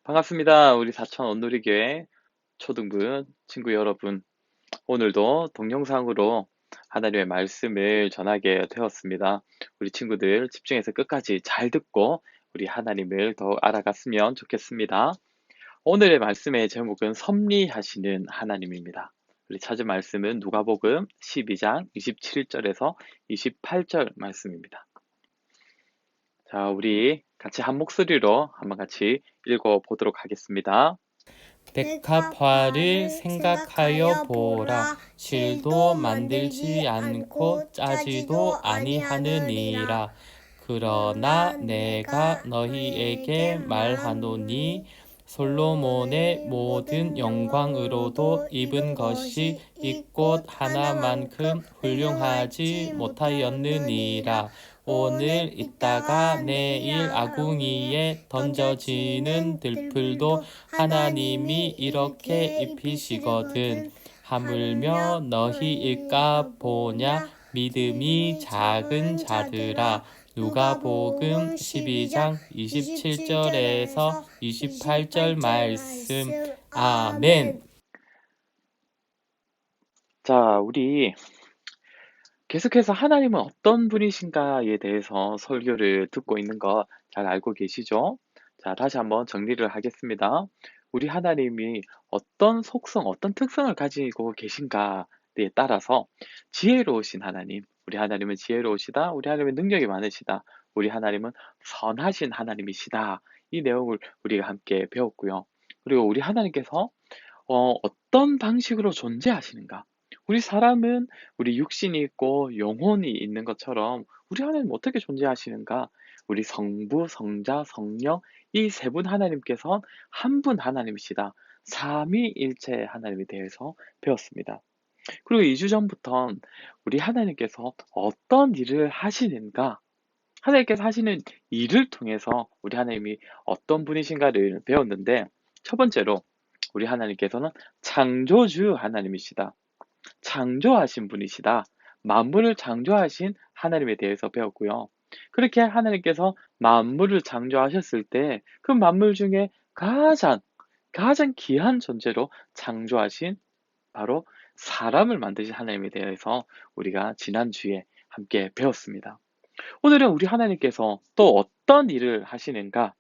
반갑습니다. 우리 사천 온누리교회 초등부 친구 여러분. 오늘도 동영상으로 하나님의 말씀을 전하게 되었습니다. 우리 친구들 집중해서 끝까지 잘 듣고 우리 하나님을 더욱 알아갔으면 좋겠습니다. 오늘의 말씀의 제목은 섭리하시는 하나님입니다. 우리 찾은 말씀은 누가복음 12장 27절에서 28절 말씀입니다. 자, 우리 같이 한 목소리로 한번 같이 읽어보도록 하겠습니다. 백합화를 생각하여 보라. 실도 만들지 않고 짜지도 아니하느니라. 그러나 내가 너희에게 말하노니 솔로몬의 모든 영광으로도 입은 것이 이 꽃 하나만큼 훌륭하지 못하였느니라. 오늘 있다가 내일 아궁이에 던져지는 들풀도 하나님이 이렇게 입히시거든. 하물며 너희일까 보냐. 믿음이 작은 자들아. 누가복음 12장 27절에서 28절 말씀. 아멘. 자, 우리 계속해서 하나님은 어떤 분이신가에 대해서 설교를 듣고 있는 거 잘 알고 계시죠? 자, 다시 한번 정리를 하겠습니다. 우리 하나님이 어떤 속성, 어떤 특성을 가지고 계신가에 따라서 지혜로우신 하나님, 우리 하나님은 지혜로우시다, 우리 하나님은 능력이 많으시다, 우리 하나님은 선하신 하나님이시다. 이 내용을 우리가 함께 배웠고요. 그리고 우리 하나님께서 어떤 방식으로 존재하시는가? 우리 사람은 우리 육신이 있고 영혼이 있는 것처럼 우리 하나님 어떻게 존재하시는가? 우리 성부, 성자, 성령 이 세 분 하나님께서 한 분 하나님이시다. 삼위일체 하나님에 대해서 배웠습니다. 그리고 2주 전부터 우리 하나님께서 어떤 일을 하시는가? 하나님께서 하시는 일을 통해서 우리 하나님이 어떤 분이신가를 배웠는데 첫 번째로 우리 하나님께서는 창조주 하나님이시다. 창조하신 분이시다. 만물을 창조하신 하나님에 대해서 배웠고요. 그렇게 하나님께서 만물을 창조하셨을 때 그 만물 중에 가장 귀한 존재로 창조하신 바로 사람을 만드신 하나님에 대해서 우리가 지난주에 함께 배웠습니다. 오늘은 우리 하나님께서 또 어떤 일을 하시는가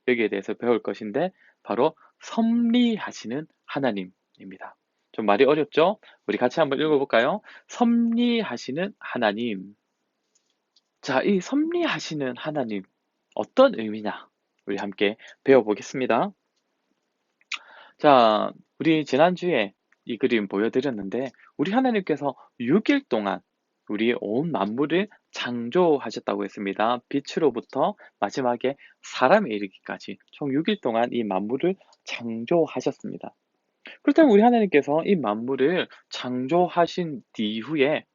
여기에 대해서 배울 것인데 바로 섭리하시는 하나님입니다. 좀 말이 어렵죠? 우리 같이 한번 읽어볼까요? 섭리하시는 하나님. 자, 이 섭리하시는 하나님 어떤 의미냐? 우리 함께 배워보겠습니다. 자, 우리 지난주에 이 그림 보여드렸는데 우리 하나님께서 6일 동안 우리 온 만물을 창조하셨다고 했습니다. 빛으로부터 마지막에 사람에 이르기까지 총 6일 동안 이 만물을 창조하셨습니다. 그렇다면 우리 하나님께서 이 만물을 창조하신 이후에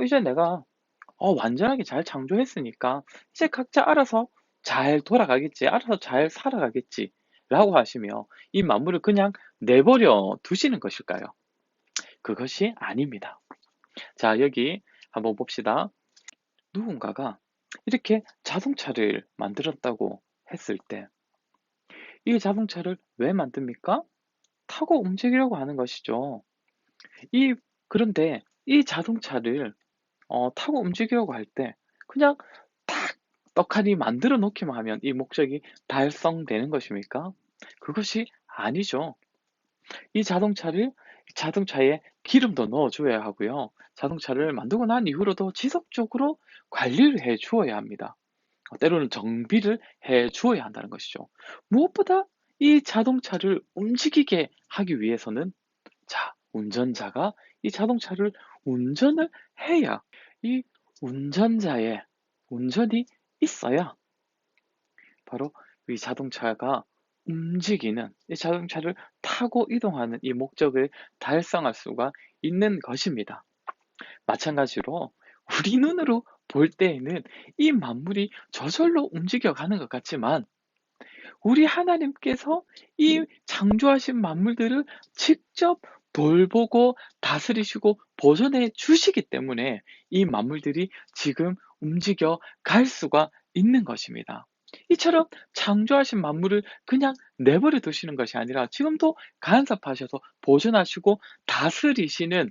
이제 내가 완전하게 잘 창조했으니까 이제 각자 알아서 잘 돌아가겠지, 알아서 잘 살아가겠지 라고 하시며 이 만물을 그냥 내버려 두시는 것일까요? 그것이 아닙니다. 자, 여기 한번 봅시다. 누군가가 이렇게 자동차를 만들었다고 했을 때 이 자동차를 왜 만듭니까? 타고 움직이려고 하는 것이죠. 그런데 이 자동차를 타고 움직이려고 할 때 그냥 딱 떡하니 만들어 놓기만 하면 이 목적이 달성되는 것입니까? 그것이 아니죠. 이 자동차에 기름도 넣어 줘야 하고요. 자동차를 만들고 난 이후로도 지속적으로 관리를 해 주어야 합니다. 때로는 정비를 해 주어야 한다는 것이죠. 무엇보다 이 자동차를 움직이게 하기 위해서는 운전자가 이 자동차를 운전을 해야 이 운전자의 운전이 있어야 바로 이 자동차가 움직이는 이 자동차를 타고 이동하는 이 목적을 달성할 수가 있는 것입니다. 마찬가지로 우리 눈으로 볼 때에는 이 만물이 저절로 움직여가는 것 같지만 우리 하나님께서 이 창조하신 만물들을 직접 돌보고 다스리시고 보존해 주시기 때문에 이 만물들이 지금 움직여 갈 수가 있는 것입니다. 이처럼 창조하신 만물을 그냥 내버려 두시는 것이 아니라 지금도 간섭하셔서 보존하시고 다스리시는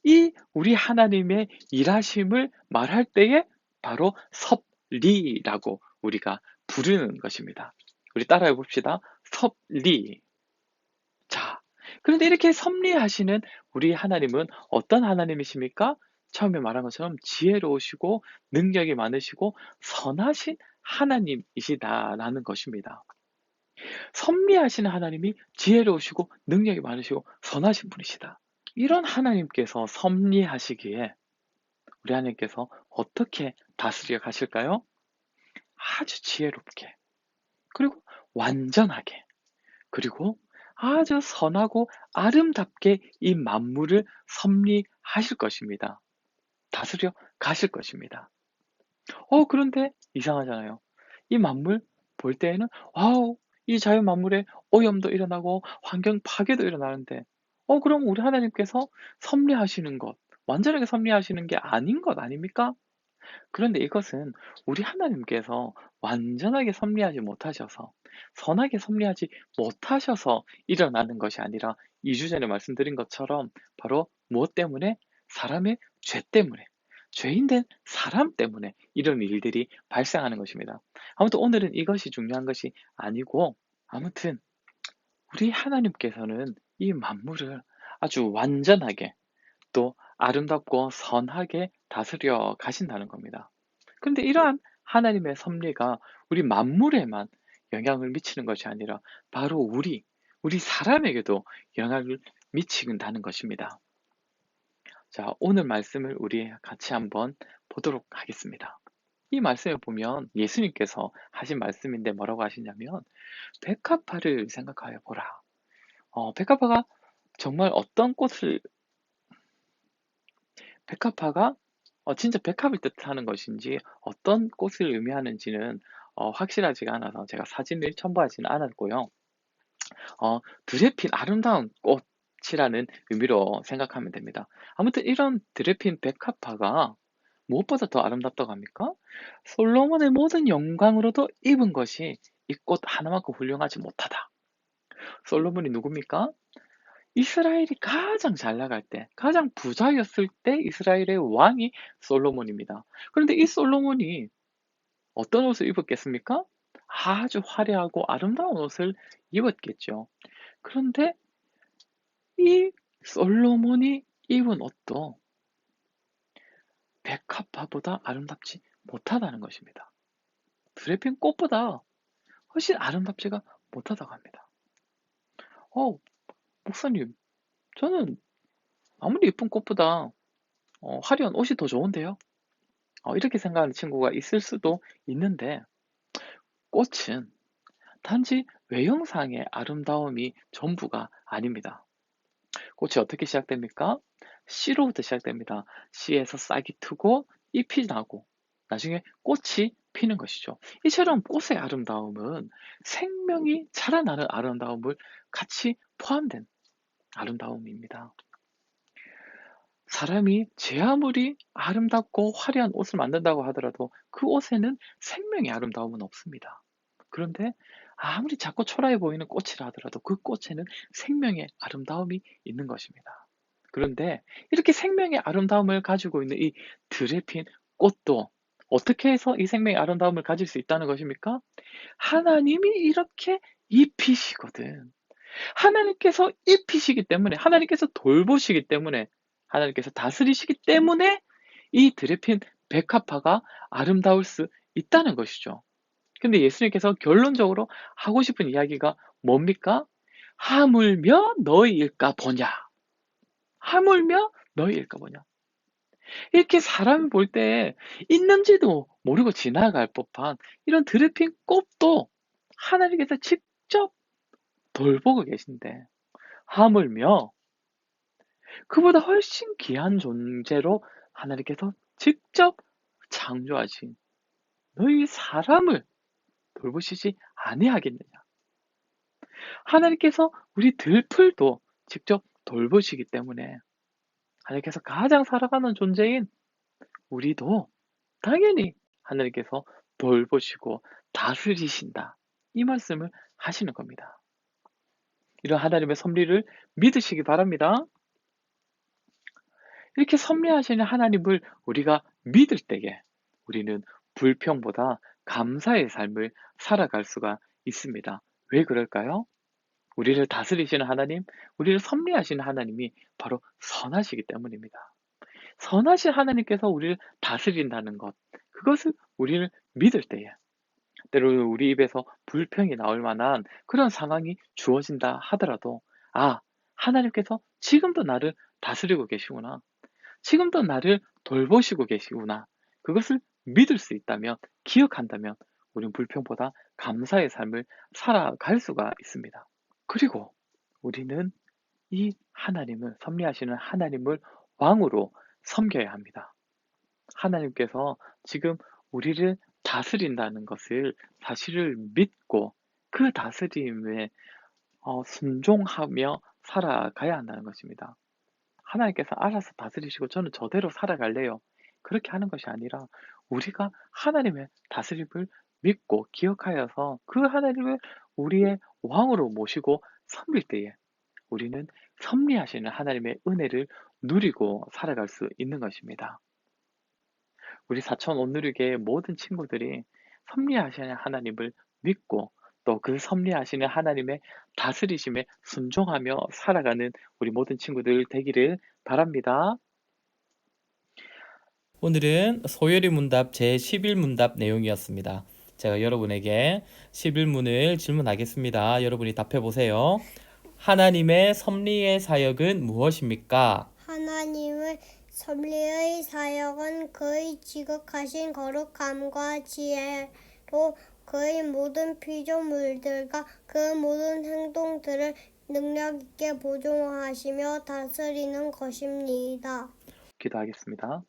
이 우리 하나님의 일하심을 말할 때에 바로 섭리라고 우리가 부르는 것입니다. 우리 따라해 봅시다. 섭리. 자, 그런데 이렇게 섭리하시는 우리 하나님은 어떤 하나님이십니까? 처음에 말한 것처럼 지혜로우시고 능력이 많으시고 선하신 하나님이시다라는 것입니다. 섭리하시는 하나님이 지혜로우시고 능력이 많으시고 선하신 분이시다. 이런 하나님께서 섭리하시기에 우리 하나님께서 어떻게 다스려 가실까요? 아주 지혜롭게, 그리고 완전하게, 그리고 아주 선하고 아름답게 이 만물을 섭리하실 것입니다. 다스려 가실 것입니다. 그런데 이상하잖아요. 이 만물 볼 때에는 와우, 이 자연 만물에 오염도 일어나고 환경 파괴도 일어나는데 그럼 우리 하나님께서 섭리하시는 것, 완전하게 섭리하시는 게 아닌 것 아닙니까? 그런데 이것은 우리 하나님께서 완전하게 섭리하지 못하셔서, 선하게 섭리하지 못하셔서 일어나는 것이 아니라 2주 전에 말씀드린 것처럼 바로 무엇 때문에? 사람의 죄 때문에, 죄인된 사람 때문에 이런 일들이 발생하는 것입니다. 아무튼 오늘은 이것이 중요한 것이 아니고, 아무튼 우리 하나님께서는 이 만물을 아주 완전하게 또 아름답고 선하게 다스려 가신다는 겁니다. 그런데 이러한 하나님의 섭리가 우리 만물에만 영향을 미치는 것이 아니라 바로 우리 사람에게도 영향을 미친다는 것입니다. 자, 오늘 말씀을 우리 같이 한번 보도록 하겠습니다. 이 말씀을 보면 예수님께서 하신 말씀인데 뭐라고 하시냐면 백합화를 생각하여 보라. 백합화가 정말 어떤 꽃을 백합화가 진짜 백합을 뜻하는 것인지 어떤 꽃을 의미하는지는 확실하지가 않아서 제가 사진을 첨부하지는 않았고요. 드레핀 아름다운 꽃이라는 의미로 생각하면 됩니다. 아무튼 이런 드레핀 백합화가 무엇보다 더 아름답다고 합니까? 솔로몬의 모든 영광으로도 입은 것이 이 꽃 하나만큼 훌륭하지 못하다. 솔로몬이 누굽니까? 이스라엘이 가장 잘 나갈 때, 가장 부자였을 때 이스라엘의 왕이 솔로몬입니다. 그런데 이 솔로몬이 어떤 옷을 입었겠습니까? 아주 화려하고 아름다운 옷을 입었겠죠. 그런데 이 솔로몬이 입은 옷도 백합화보다 아름답지 못하다는 것입니다. 드레핀 꽃보다 훨씬 아름답지가 못하다고 합니다. 목사님, 저는 아무리 예쁜 꽃보다 화려한 옷이 더 좋은데요? 이렇게 생각하는 친구가 있을 수도 있는데, 꽃은 단지 외형상의 아름다움이 전부가 아닙니다. 꽃이 어떻게 시작됩니까? 씨로부터 시작됩니다. 씨에서 싹이 트고 잎이 나고 나중에 꽃이 피는 것이죠. 이처럼 꽃의 아름다움은 생명이 자라나는 아름다움을 같이 포함된 아름다움입니다. 사람이 제 아무리 아름답고 화려한 옷을 만든다고 하더라도 그 옷에는 생명의 아름다움은 없습니다. 그런데 아무리 작고 초라해 보이는 꽃이라 하더라도 그 꽃에는 생명의 아름다움이 있는 것입니다. 그런데 이렇게 생명의 아름다움을 가지고 있는 이 드레핀 꽃도 어떻게 해서 이 생명의 아름다움을 가질 수 있다는 것입니까? 하나님이 이렇게 입히시거든. 하나님께서 입히시기 때문에, 하나님께서 돌보시기 때문에, 하나님께서 다스리시기 때문에 이 드레핀 백합화가 아름다울 수 있다는 것이죠. 근데 예수님께서 결론적으로 하고 싶은 이야기가 뭡니까? 하물며 너희일까 보냐. 하물며 너희일까 보냐. 이렇게 사람이 볼 때 있는지도 모르고 지나갈 법한 이런 드레핀 꽃도 하나님께서 직접 돌보고 계신데, 하물며 그보다 훨씬 귀한 존재로 하나님께서 직접 창조하신 너희 사람을 돌보시지 아니하겠느냐. 하나님께서 우리 들풀도 직접 돌보시기 때문에 하나님께서 가장 사랑하는 존재인 우리도 당연히 하나님께서 돌보시고 다스리신다. 이 말씀을 하시는 겁니다. 이런 하나님의 섭리를 믿으시기 바랍니다. 이렇게 섭리하시는 하나님을 우리가 믿을 때에 우리는 불평보다 감사의 삶을 살아갈 수가 있습니다. 왜 그럴까요? 우리를 다스리시는 하나님, 우리를 섭리하시는 하나님이 바로 선하시기 때문입니다. 선하신 하나님께서 우리를 다스린다는 것, 그것을 우리를 믿을 때에 때로는 우리 입에서 불평이 나올 만한 그런 상황이 주어진다 하더라도, 아, 하나님께서 지금도 나를 다스리고 계시구나. 지금도 나를 돌보시고 계시구나. 그것을 믿을 수 있다면, 기억한다면 우리는 불평보다 감사의 삶을 살아갈 수가 있습니다. 그리고 우리는 이 하나님을, 섭리하시는 하나님을 왕으로 섬겨야 합니다. 하나님께서 지금 우리를 다스린다는 것을 사실을 믿고 그 다스림에 순종하며 살아가야 한다는 것입니다. 하나님께서 알아서 다스리시고 저는 저대로 살아갈래요. 그렇게 하는 것이 아니라 우리가 하나님의 다스림을 믿고 기억하여서 그 하나님을 우리의 왕으로 모시고 섬길 때에 우리는 섭리하시는 하나님의 은혜를 누리고 살아갈 수 있는 것입니다. 우리 사천 온누리교의 모든 친구들이 섭리하시는 하나님을 믿고 또 그 섭리하시는 하나님의 다스리심에 순종하며 살아가는 우리 모든 친구들 되기를 바랍니다. 오늘은 소요리 문답 제11문답 내용이었습니다. 제가 여러분에게 11문을 질문하겠습니다. 여러분이 답해 보세요. 하나님의 섭리의 사역은 무엇입니까? 하나님의 섭리의 사역은 그의 지극하신 거룩함과 지혜로 그의 모든 피조물들과 그 모든 행동들을 능력 있게 보존하시며 다스리는 것입니다. 기도하겠습니다.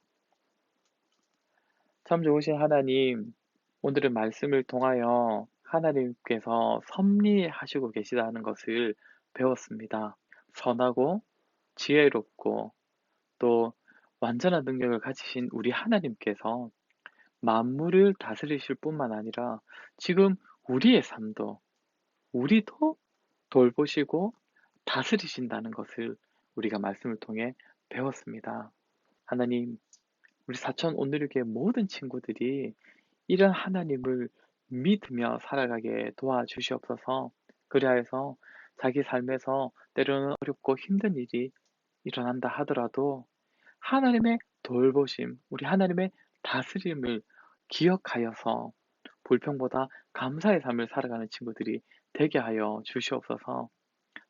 참 좋으신 하나님, 오늘의 말씀을 통하여 하나님께서 섭리하시고 계시다는 것을 배웠습니다. 선하고 지혜롭고 또 완전한 능력을 가지신 우리 하나님께서 만물을 다스리실 뿐만 아니라 지금 우리의 삶도, 우리도 돌보시고 다스리신다는 것을 우리가 말씀을 통해 배웠습니다. 하나님, 우리 사천 온누리교의 모든 친구들이 이런 하나님을 믿으며 살아가게 도와주시옵소서. 그리하여서 자기 삶에서 때로는 어렵고 힘든 일이 일어난다 하더라도 하나님의 돌보심, 우리 하나님의 다스림을 기억하여서 불평보다 감사의 삶을 살아가는 친구들이 되게 하여 주시옵소서.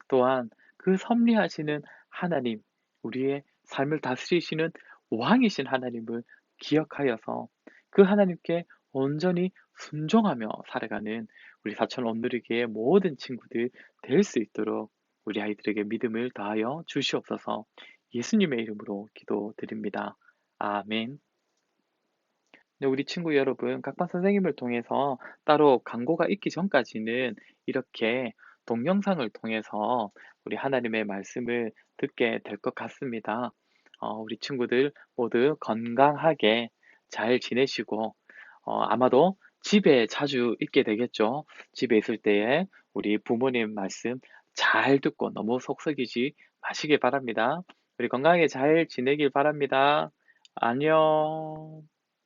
또한 그 섭리하시는 하나님, 우리의 삶을 다스리시는 왕이신 하나님을 기억하여서 그 하나님께 온전히 순종하며 살아가는 우리 사천 온누리교의 모든 친구들 될 수 있도록 우리 아이들에게 믿음을 더하여 주시옵소서. 예수님의 이름으로 기도드립니다. 아멘. 네, 우리 친구 여러분, 각반 선생님을 통해서 따로 광고가 있기 전까지는 이렇게 동영상을 통해서 우리 하나님의 말씀을 듣게 될 것 같습니다. 우리 친구들 모두 건강하게 잘 지내시고, 아마도 집에 자주 있게 되겠죠. 집에 있을 때에 우리 부모님 말씀 잘 듣고 너무 속 썩이지 마시길 바랍니다. 우리 건강하게 잘 지내길 바랍니다. 안녕.